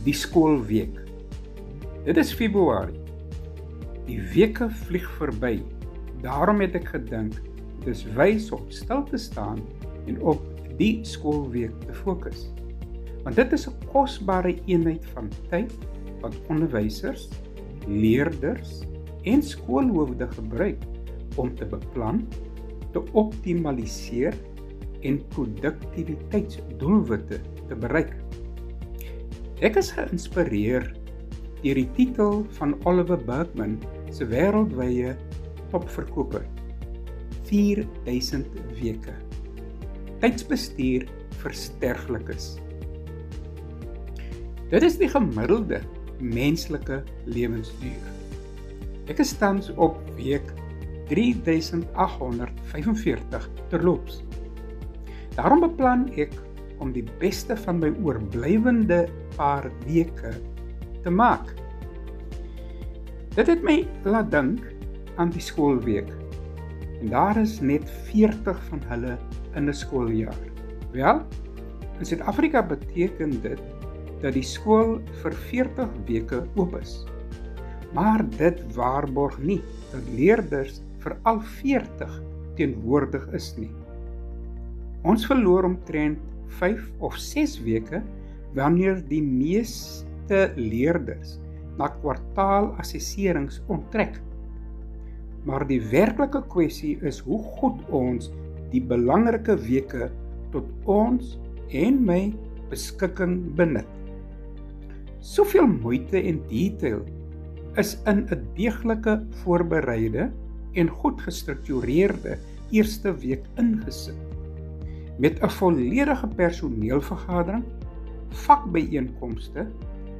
Die skoolweek. Dit is Februarie. Die weke vlieg verby. Daarom het ek gedink, dit is wys om stil te staan en op die skoolweek te fokus. Want dit is 'n kosbare eenheid van tyd wat onderwysers, leerders en skoolhoofde gebruik om te beplan, te optimaliseer en produktiwiteitsdoelwitte te bereik. Ek is geïnspireer deur die titel van Oliver Burkeman se wêreldwye topverkoper, 4000 weke. Tydsbestuur vir sterflikes. Dit is die gemiddelde menslike lewensduur. Ek is tans op week 3845 terloops. Daarom beplan ek om die beste van my oorblywende paar weke te maak. Dit het my laat dink aan die skoolweek. En daar is net 40 van hulle in 'n skooljaar. Wel, in Suid-Afrika beteken dit dat die skool vir 40 weke oop is. Maar dit waarborg nie dat leerders vir al 40 teenwoordig is nie. Ons verloor omtrent 5 of 6 weke wanneer die meeste leerders na kwartaalassesserings onttrek. Maar die werklike kwessie is hoe goed ons die belangrike weke tot ons en my beskikking benut. Soveel moeite en detail is in 'n deeglike voorbereide en goed gestruktureerde eerste week ingesit. Met 'n volledige personeelvergadering, vakbyeenkomste,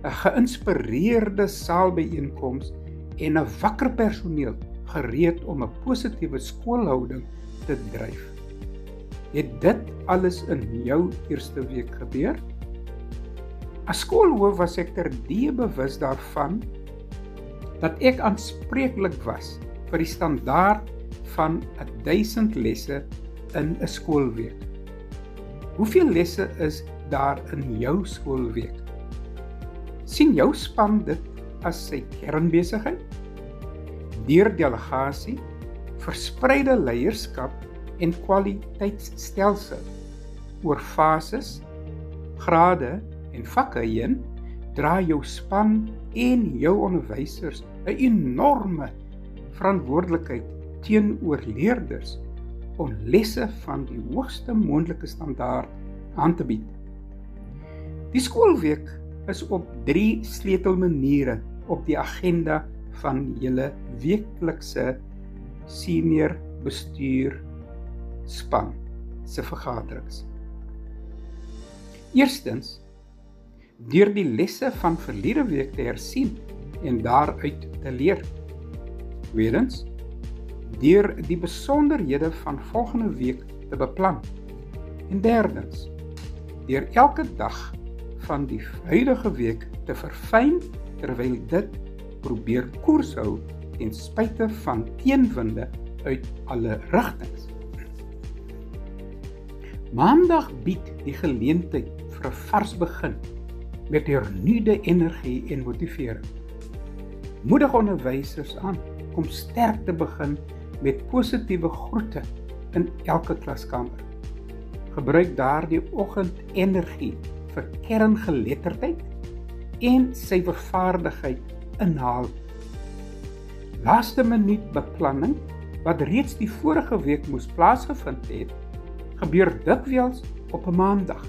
'n geïnspireerde saalbyeenkoms en 'n wakker personeel gereed om 'n positiewe skoolhouding te dryf. Het dit alles in jou eerste week gebeur? As skoolhoof was ek terdee bewus daarvan dat ek aanspreeklik was vir die standaard van 1000 lesse in 'n skoolweek. Hoeveel lesse is daar in jou skoolweek? Sien jou span dit as sy kernbesigheid? Deur delegasie, verspreide leierskap en kwaliteitsstelsel oor fases, grade en vakke heen, dra jou span en jou onderwysers 'n enorme verantwoordelikheid teenoor leerders om lesse van die hoogste moontlike standaard aan te bied. Die skoolweek is op 3 sleutelmaniere op die agenda van julle weeklikse senior bestuur span se vergaderings. Eerstens, deur die lesse van verlede week te hersien en daaruit te leer. Tweedens, deur die besonderhede van volgende week te beplan. En derdens, deur elke dag van die huidige week te verfyn terwyl dit probeer koers hou ten spyte van teenwinde uit alle rigtings. Maandag bied die geleentheid vir 'n vars begin met hernuide energie en motivering. Moedig onderwysers aan om sterk te begin met positiewe groete in elke klaskamer. Gebruik daardie oggendenergie vir kerngeletterdheid en syfervaardigheid inhaal. Laaste minuut beplanning wat reeds die vorige week moes plaasgevind het, gebeur dikwels op 'n maandag.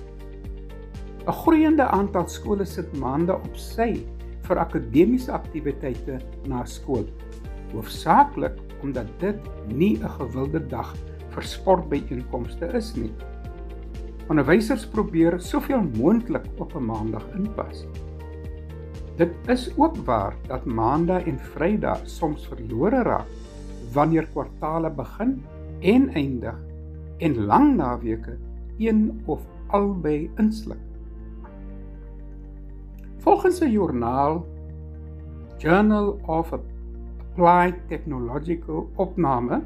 'n Groeiende aantal skole sit maandag op sy vir akademiese aktiwiteite na skool, hoofsaaklik omdat dit nie 'n gewilde dag vir sportbyeenkomste is nie. Onderwysers probeer soveel moontlik op 'n maandag inpas. Dit is ook waar dat maandag en vrydag soms verlore raak wanneer kwartaale begin en eindig en lang naweke een of albei insluit. Volgens 'n joernaal Journal of Applied Technological opname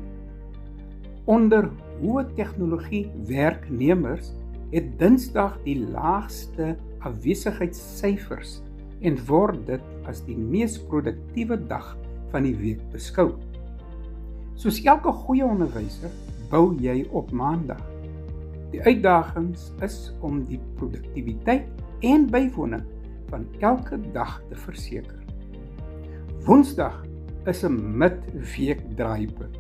onder hoë tegnologie werknemers het Dinsdag die laagste afwesigheidsyfers en word dit as die mees produktiewe dag van die week beskou. Soos elke goeie onderwyser, bou jy op Maandag. Die uitdagings is om die produktiwiteit en bywoning van elke dag te verseker. Woensdag is 'n midweek draaipunt,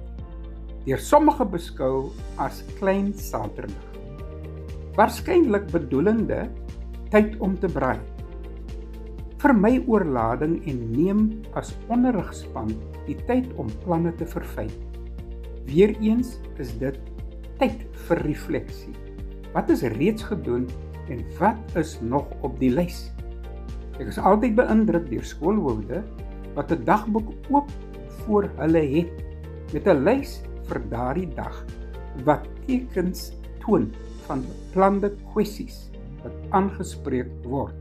deur sommige beskou as klein Saterdag. Waarskynlik bedoelende tyd om te braai. Vermy oorlading en neem as onderrigspan die tyd om planne te verfyn. Weereens is dit tyd vir refleksie. Wat is reeds gedoen en wat is nog op die lys? Ek is altyd beïndruk deur skoolhoofde wat 'n dagboek oop voor hulle het met 'n lys vir daardie dag wat tekens toon van beplande kwessies wat aangespreek word.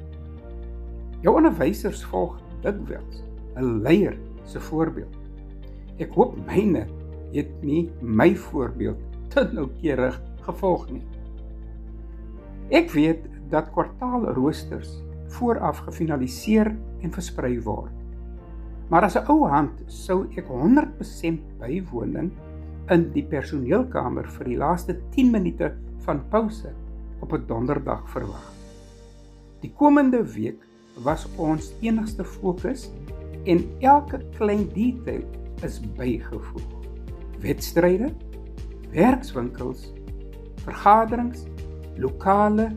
Jou onderwysers volg dikwels 'n leier se voorbeeld. Ek hoop myne het nie my voorbeeld te noukeurig gevolg nie. Ek weet dat kwartaalroosters vooraf gefinaliseer en versprei word. Maar as 'n ou hand sou ek 100% bywoning in die personeelkamer vir die laaste 10 minute van pouse op 'n donderdag verwag. Die komende week was ons enigste fokus en elke klein detail is bygevoeg. Wedstryde, werkswinkels, vergaderings, lokale,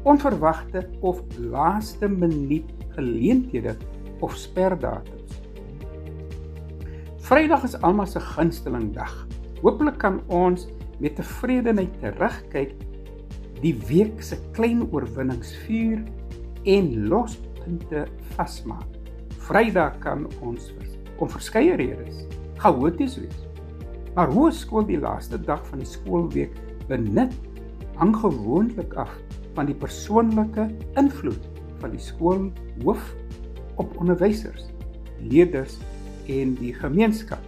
onverwagte of laaste minuut geleenthede of sperdatums. Vrydag is almal se gunsteling dag. Hooplik kan ons met tevredenheid terugkyk, die week se klein oorwinnings vier en lospunte vasmaak. Vrydag kan ons om verskeie redes chaoties wees. Maar hoërskool die laaste dag van die skoolweek benut hang gewoonlik af van die persoonlike invloed van die skoolhoof op onderwysers, leerders en die gemeenskap.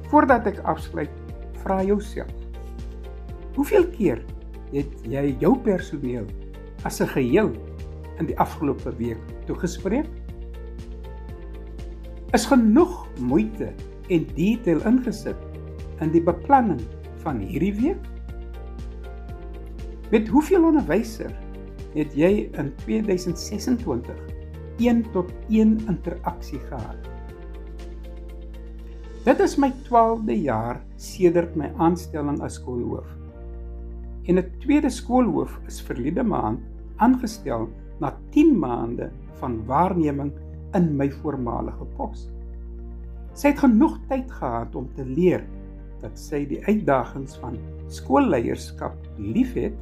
Voordat ek afsluit, vra jouself: hoeveel keer het jy jou personeel as 'n geheel in die afgelope week toegespreek? Is genoeg moeite en detail ingesit in die beplanning van hierdie week? Met hoeveel onderwyser het jy in 2026 1-tot-1 interaksie gehad? Dit is my 12de jaar sedert my aanstelling as skoolhoof. En 'n tweede skoolhoof is verlede maand aangestel na 10 maande van waarneming in my voormalige pos. Sy het genoeg tyd gehad om te leer dat sy die uitdagings van skoolleierskap liefhet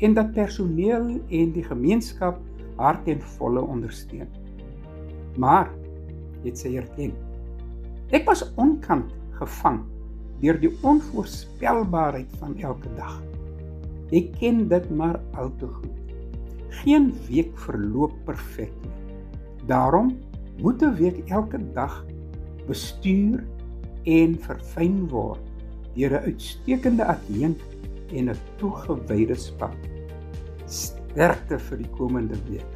en dat personeel en die gemeenskap haar ten volle ondersteun. Maar, het sy erken, ek was onkant gevang deur die onvoorspelbaarheid van elke dag. Ek ken dit maar al te goed. Geen week verloop perfek nie. Daarom moet 'n week elke dag bestuur en verfyn word deur 'n uitstekende adjunk en 'n toegewyde span. Sterkte vir die komende week.